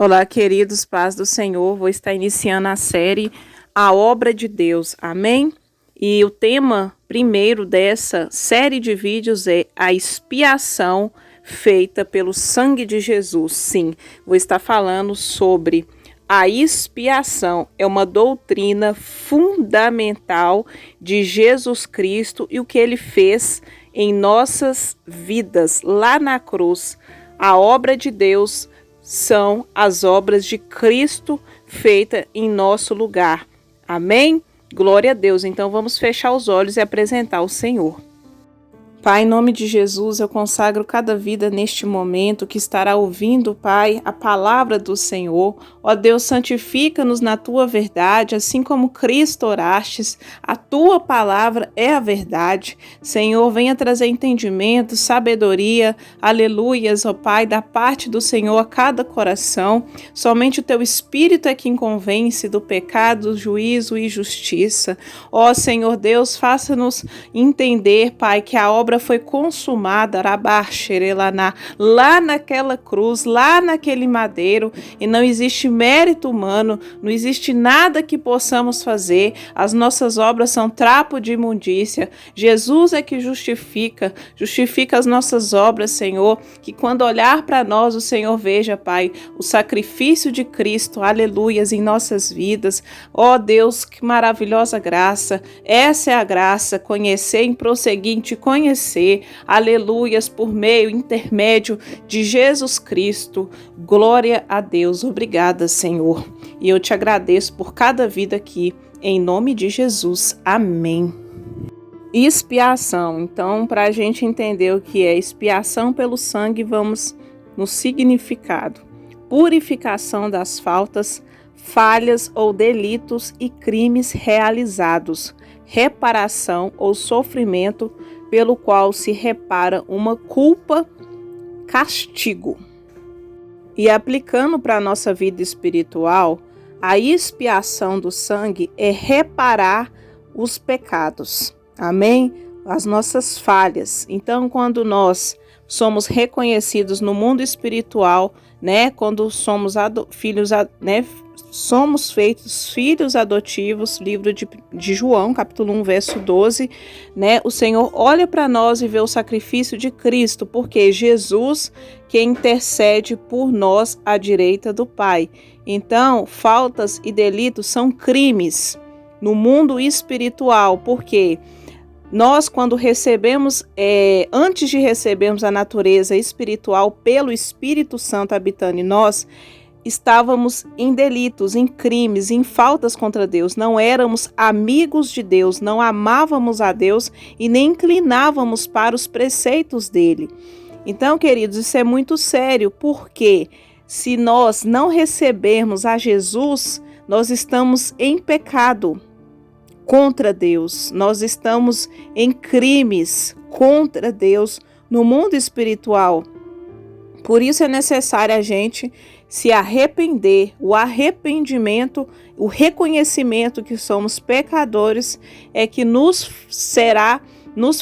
Olá, queridos, paz do Senhor. Vou estar iniciando a série A Obra de Deus, amém? E o tema primeiro dessa série de vídeos é a expiação feita pelo sangue de Jesus. Sim, vou estar falando sobre a expiação. É uma doutrina fundamental de Jesus Cristo e o que ele fez em nossas vidas lá na cruz. A obra de Deus são as obras de Cristo feitas em nosso lugar. Amém? Glória a Deus. Então vamos fechar os olhos e apresentar o Senhor. Pai, em nome de Jesus, eu consagro cada vida neste momento que estará ouvindo, Pai, a palavra do Senhor. Ó Deus, santifica-nos na Tua verdade, assim como Cristo orastes. A Tua palavra é a verdade. Senhor, venha trazer entendimento, sabedoria, aleluias, ó Pai, da parte do Senhor a cada coração. Somente o Teu Espírito é quem convence do pecado, juízo e justiça. Ó Senhor Deus, faça-nos entender, Pai, que a obra foi consumada, lá naquela cruz, lá naquele madeiro, e não existe mérito humano, não existe nada que possamos fazer, as nossas obras são trapo de imundícia. Jesus é que justifica as nossas obras, Senhor, que quando olhar para nós, o Senhor veja, Pai, o sacrifício de Cristo, aleluias, em nossas vidas. Ó Deus, que maravilhosa graça, essa é a graça, conhecer e prosseguir em Te conhecer, aleluias, por meio, intermédio de Jesus Cristo. Glória a Deus, obrigada, Senhor. E eu Te agradeço por cada vida aqui, em nome de Jesus. Amém. Expiação. Então, para a gente entender o que é expiação pelo sangue, vamos no significado. Purificação das falhas ou delitos e crimes realizados. Reparação ou sofrimento pelo qual se repara uma culpa, castigo. E aplicando para a nossa vida espiritual, a expiação do sangue é reparar os pecados, amém? As nossas falhas. Então, quando nós somos reconhecidos no mundo espiritual, né? Quando somos filhos, né? Somos feitos filhos adotivos, livro de João, capítulo 1, verso 12, né? O Senhor olha para nós e vê o sacrifício de Cristo, porque Jesus que intercede por nós à direita do Pai. Então, faltas e delitos são crimes no mundo espiritual, porque nós, quando recebemos, antes de recebermos a natureza espiritual pelo Espírito Santo habitando em nós, estávamos em delitos, em crimes, em faltas contra Deus. Não éramos amigos de Deus, não amávamos a Deus e nem inclinávamos para os preceitos dele. Então, queridos, isso é muito sério, porque se nós não recebermos a Jesus, nós estamos em pecado contra Deus, nós estamos em crimes contra Deus no mundo espiritual. Por isso é necessário a gente se arrepender. O arrependimento, o reconhecimento que somos pecadores é que nos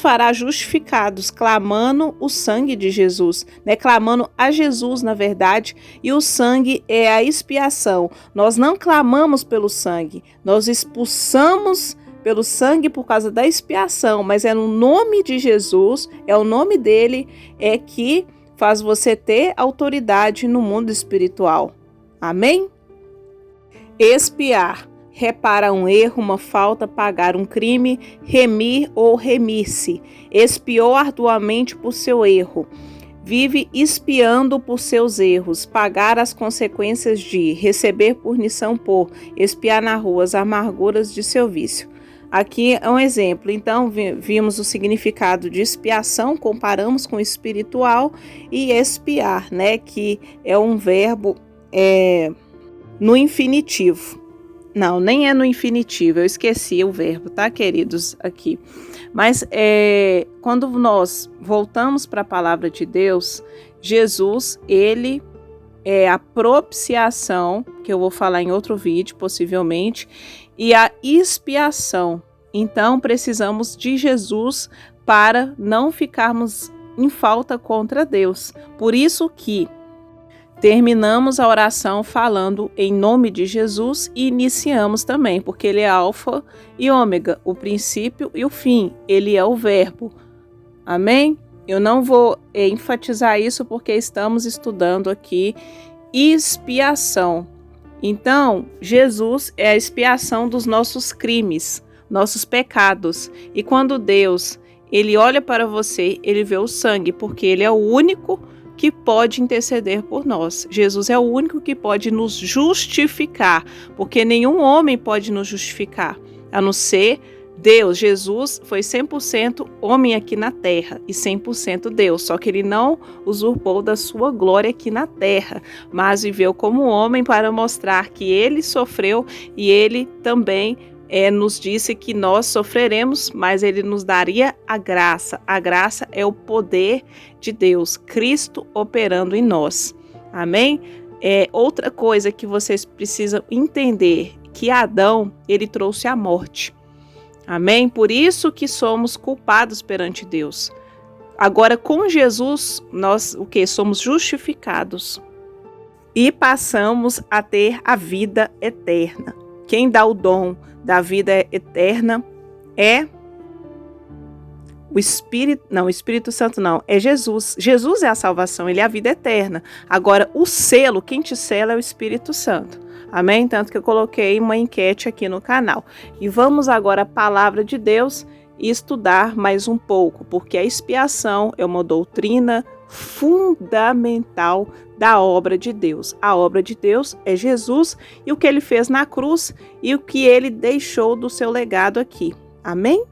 fará justificados, clamando o sangue de Jesus, né? Clamando a Jesus, na verdade, e o sangue é a expiação. Nós não clamamos pelo sangue, nós expulsamos pelo sangue por causa da expiação, mas é no nome de Jesus, é o nome dele, é que faz você ter autoridade no mundo espiritual. Amém? Expiar. Repara um erro, uma falta, pagar um crime, remir ou remir-se. Expiou arduamente por seu erro. Vive expiando por seus erros, pagar as consequências de, receber punição por, expiar na rua as amarguras de seu vício. Aqui é um exemplo. Então, vimos o significado de expiação, comparamos com espiritual, e expiar, né, que é um verbo no infinitivo. Não, nem é no infinitivo, eu esqueci o verbo, tá, queridos, aqui. Mas quando nós voltamos para a palavra de Deus, Jesus, ele é a propiciação, que eu vou falar em outro vídeo, possivelmente, e a expiação. Então, precisamos de Jesus para não ficarmos em falta contra Deus. Por isso que terminamos a oração falando em nome de Jesus e iniciamos também, porque ele é alfa e ômega, o princípio e o fim. Ele é o verbo. Amém? Eu não vou enfatizar isso porque estamos estudando aqui expiação. Então, Jesus é a expiação dos nossos crimes, nossos pecados. E quando Deus, ele olha para você, ele vê o sangue, porque ele é o único que pode interceder por nós. Jesus é o único que pode nos justificar, porque nenhum homem pode nos justificar, a não ser Deus. Jesus foi 100% homem aqui na terra e 100% Deus, só que ele não usurpou da sua glória aqui na terra, mas viveu como homem para mostrar que ele sofreu e ele também nos disse que nós sofreremos, mas ele nos daria a graça. A graça é o poder de Deus, Cristo operando em nós. Amém? Outra coisa que vocês precisam entender, que Adão, ele trouxe a morte. Amém? Por isso que somos culpados perante Deus. Agora, com Jesus, nós somos justificados e passamos a ter a vida eterna. Quem dá o dom da vida eterna é o Espírito Santo não, é Jesus. Jesus é a salvação, ele é a vida eterna. Agora, o selo, quem te sela é o Espírito Santo. Amém? Tanto que eu coloquei uma enquete aqui no canal. E vamos agora à palavra de Deus e estudar mais um pouco, porque a expiação é uma doutrina fundamental da obra de Deus. A obra de Deus é Jesus e o que ele fez na cruz e o que ele deixou do seu legado aqui. Amém?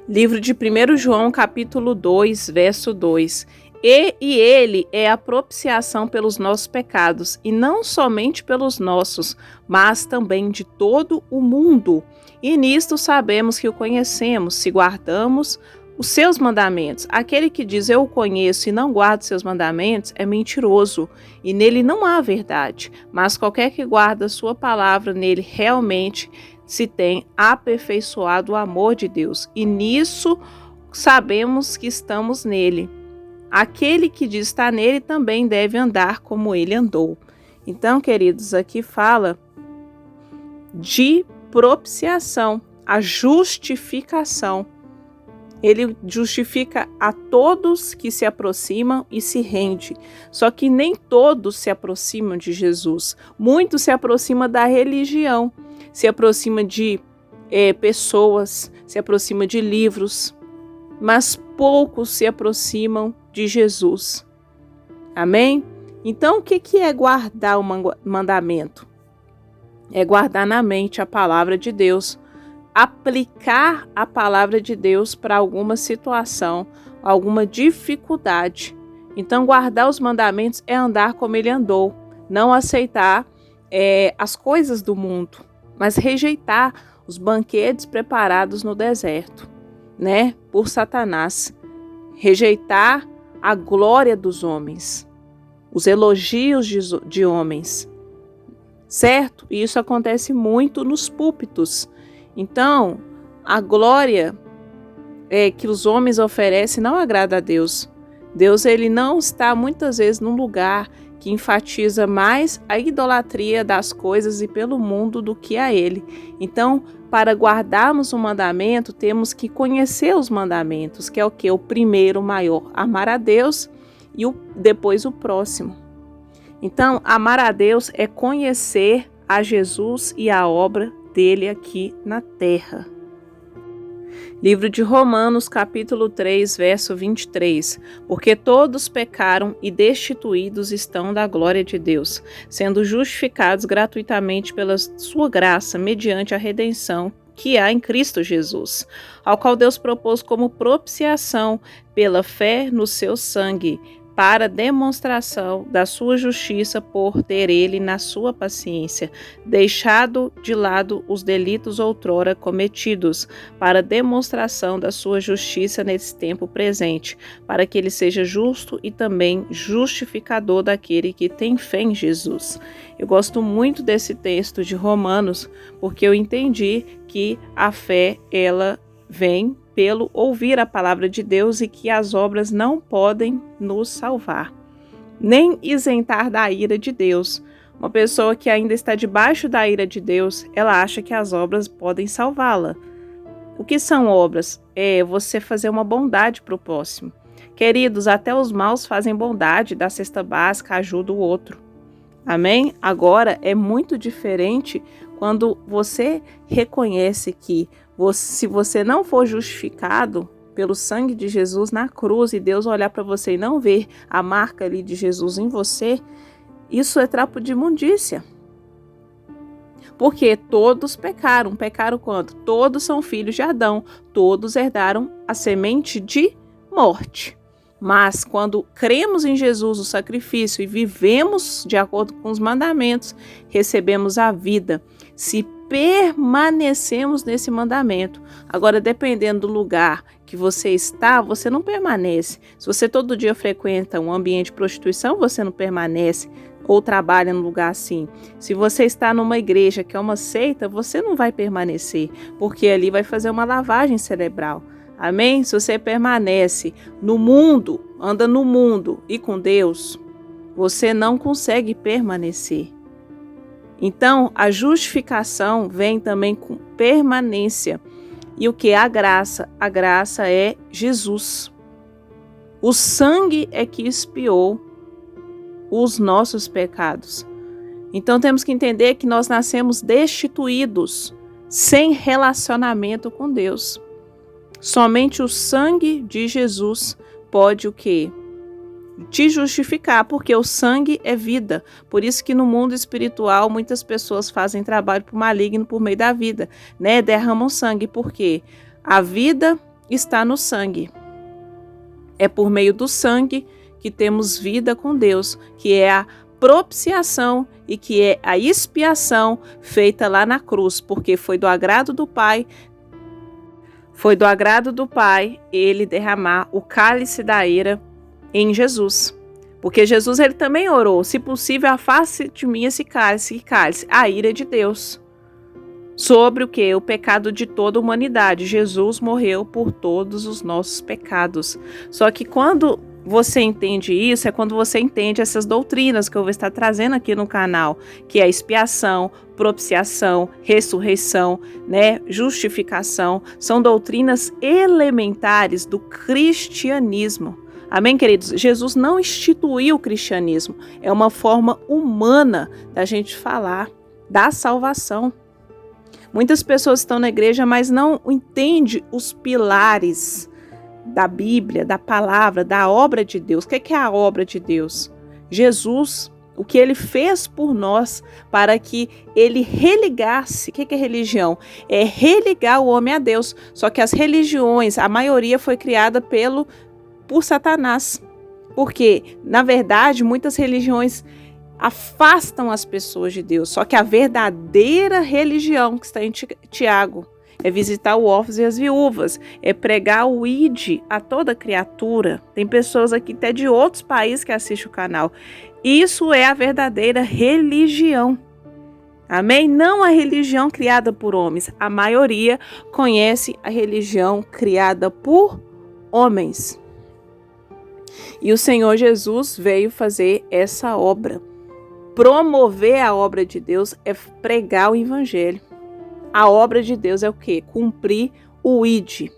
Livro de 1 João, capítulo 2, verso 2. E ele é a propiciação pelos nossos pecados, e não somente pelos nossos, mas também de todo o mundo. E nisto sabemos que o conhecemos, se guardamos os seus mandamentos. Aquele que diz eu o conheço e não guarda os seus mandamentos é mentiroso, e nele não há verdade. Mas qualquer que guarda a sua palavra, nele realmente se tem aperfeiçoado o amor de Deus. E nisso sabemos que estamos nele. Aquele que diz estar nele também deve andar como ele andou. Então, queridos, aqui fala de propiciação, a justificação. Ele justifica a todos que se aproximam e se rende. Só que nem todos se aproximam de Jesus. Muitos se aproximam da religião, se aproximam de pessoas, se aproximam de livros, mas poucos se aproximam de Jesus. Amém? Então, o que é guardar o mandamento? É guardar na mente a palavra de Deus, aplicar a palavra de Deus para alguma situação, alguma dificuldade. Então, guardar os mandamentos é andar como ele andou, não aceitar as coisas do mundo, mas rejeitar os banquetes preparados no deserto, né, por Satanás. Rejeitar a glória dos homens, os elogios de homens, certo? E isso acontece muito nos púlpitos. Então, a glória que os homens oferecem não agrada a Deus. Deus, ele não está muitas vezes num lugar que enfatiza mais a idolatria das coisas e pelo mundo do que a ele. Então, para guardarmos o mandamento, temos que conhecer os mandamentos, que é o que? O primeiro, o maior, amar a Deus e depois o próximo. Então, amar a Deus é conhecer a Jesus e a obra dele aqui na terra. Livro de Romanos, capítulo 3, verso 23. Porque todos pecaram e destituídos estão da glória de Deus, sendo justificados gratuitamente pela sua graça, mediante a redenção que há em Cristo Jesus, ao qual Deus propôs como propiciação pela fé no seu sangue, para demonstração da sua justiça, por ter ele, na sua paciência, deixado de lado os delitos outrora cometidos, para demonstração da sua justiça nesse tempo presente, para que ele seja justo e também justificador daquele que tem fé em Jesus. Eu gosto muito desse texto de Romanos, porque eu entendi que a fé, ela vem pelo ouvir a palavra de Deus e que as obras não podem nos salvar, nem isentar da ira de Deus. Uma pessoa que ainda está debaixo da ira de Deus, ela acha que as obras podem salvá-la. O que são obras? É você fazer uma bondade para o próximo. Queridos, até os maus fazem bondade, dá cesta básica, ajuda o outro. Amém? Agora, é muito diferente quando você reconhece que se você não for justificado pelo sangue de Jesus na cruz e Deus olhar para você e não ver a marca ali de Jesus em você, isso é trapo de imundícia. Porque todos pecaram. Pecaram quando? Todos são filhos de Adão. Todos herdaram a semente de morte. Mas quando cremos em Jesus, o sacrifício, e vivemos de acordo com os mandamentos, recebemos a vida. Se permanecemos nesse mandamento. Agora, dependendo do lugar que você está, você não permanece. Se você todo dia frequenta um ambiente de prostituição, você não permanece ou trabalha num lugar assim. Se você está numa igreja que é uma seita, você não vai permanecer, porque ali vai fazer uma lavagem cerebral. Amém? Se você permanece no mundo, anda no mundo e com Deus, você não consegue permanecer. Então, a justificação vem também com permanência. E o que é a graça? A graça é Jesus. O sangue é que expiou os nossos pecados. Então, temos que entender que nós nascemos destituídos, sem relacionamento com Deus. Somente o sangue de Jesus pode o quê? Te justificar, porque o sangue é vida. Por isso que no mundo espiritual muitas pessoas fazem trabalho pro maligno por meio da vida, né? Derramam sangue, porque a vida está no sangue. É por meio do sangue que temos vida com Deus, que é a propiciação e que é a expiação feita lá na cruz, porque foi do agrado do Pai. Foi do agrado do Pai ele derramar o cálice da ira em Jesus. Porque Jesus ele também orou, se possível, afaste de mim esse cálice, a ira de Deus. Sobre o que? O pecado de toda a humanidade. Jesus morreu por todos os nossos pecados. Só que quando você entende isso, é quando você entende essas doutrinas que eu vou estar trazendo aqui no canal, que é expiação, propiciação, ressurreição, né, justificação, são doutrinas elementares do cristianismo. Amém, queridos? Jesus não instituiu o cristianismo, é uma forma humana da gente falar da salvação. Muitas pessoas estão na igreja, mas não entendem os pilares da Bíblia, da palavra, da obra de Deus. O que é a obra de Deus? Jesus, o que ele fez por nós para que ele religasse. O que é religião? É religar o homem a Deus. Só que as religiões, a maioria foi criada por Satanás. Porque, na verdade, muitas religiões afastam as pessoas de Deus. Só que a verdadeira religião que está em Tiago é visitar os órfãos e as viúvas, é pregar o ID a toda criatura. Tem pessoas aqui até de outros países que assistem o canal. Isso é a verdadeira religião. Amém? Não a religião criada por homens. A maioria conhece a religião criada por homens. E o Senhor Jesus veio fazer essa obra. Promover a obra de Deus é pregar o evangelho. A obra de Deus é o quê? Cumprir o ID.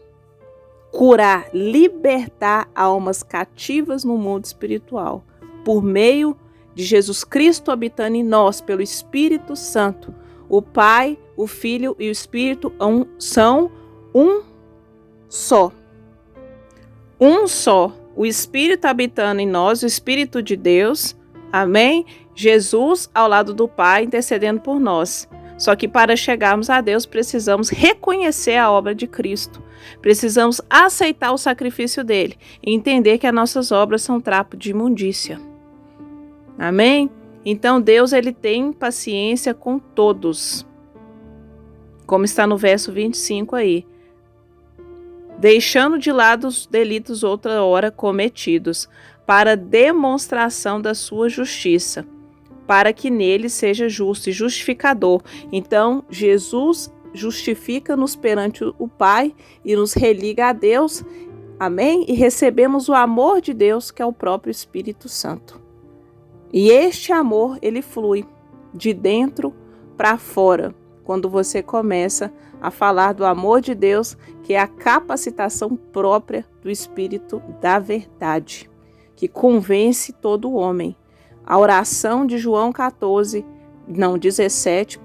Curar, libertar almas cativas no mundo espiritual. Por meio de Jesus Cristo habitando em nós, pelo Espírito Santo. O Pai, o Filho e o Espírito são um só. Um só. O Espírito habitando em nós, o Espírito de Deus. Amém? Jesus ao lado do Pai intercedendo por nós. Só que para chegarmos a Deus, precisamos reconhecer a obra de Cristo. Precisamos aceitar o sacrifício dele e entender que as nossas obras são trapo de imundícia. Amém? Então Deus, ele tem paciência com todos. Como está no verso 25 aí. Deixando de lado os delitos outra hora cometidos, para demonstração da sua justiça, para que nele seja justo e justificador. Então, Jesus justifica-nos perante o Pai e nos religa a Deus, amém? E recebemos o amor de Deus, que é o próprio Espírito Santo. E este amor, ele flui de dentro para fora, quando você começa a falar do amor de Deus, que é a capacitação própria do Espírito da verdade, que convence todo homem. A oração de João 17,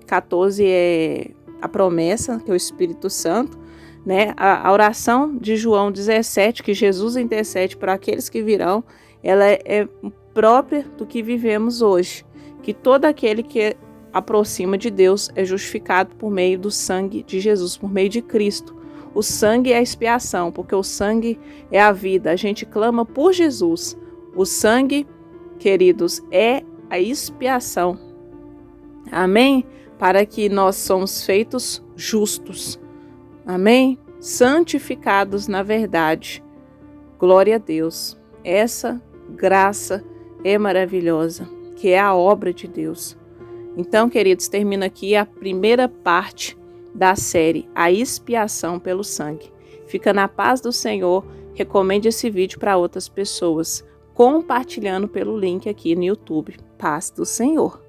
14 é a promessa, que é o Espírito Santo, né? A oração de João 17, que Jesus intercede para aqueles que virão, ela é própria do que vivemos hoje, que todo aquele que aproxima de Deus é justificado por meio do sangue de Jesus, por meio de Cristo. O sangue é a expiação, porque o sangue é a vida. A gente clama por Jesus. O sangue, queridos, é a expiação. Amém? Para que nós somos feitos justos. Amém? Santificados na verdade. Glória a Deus. Essa graça é maravilhosa, que é a obra de Deus. Então, queridos, termina aqui a primeira parte da série, a expiação pelo sangue. Fica na paz do Senhor. Recomende esse vídeo para outras pessoas, compartilhando pelo link aqui no YouTube. Paz do Senhor.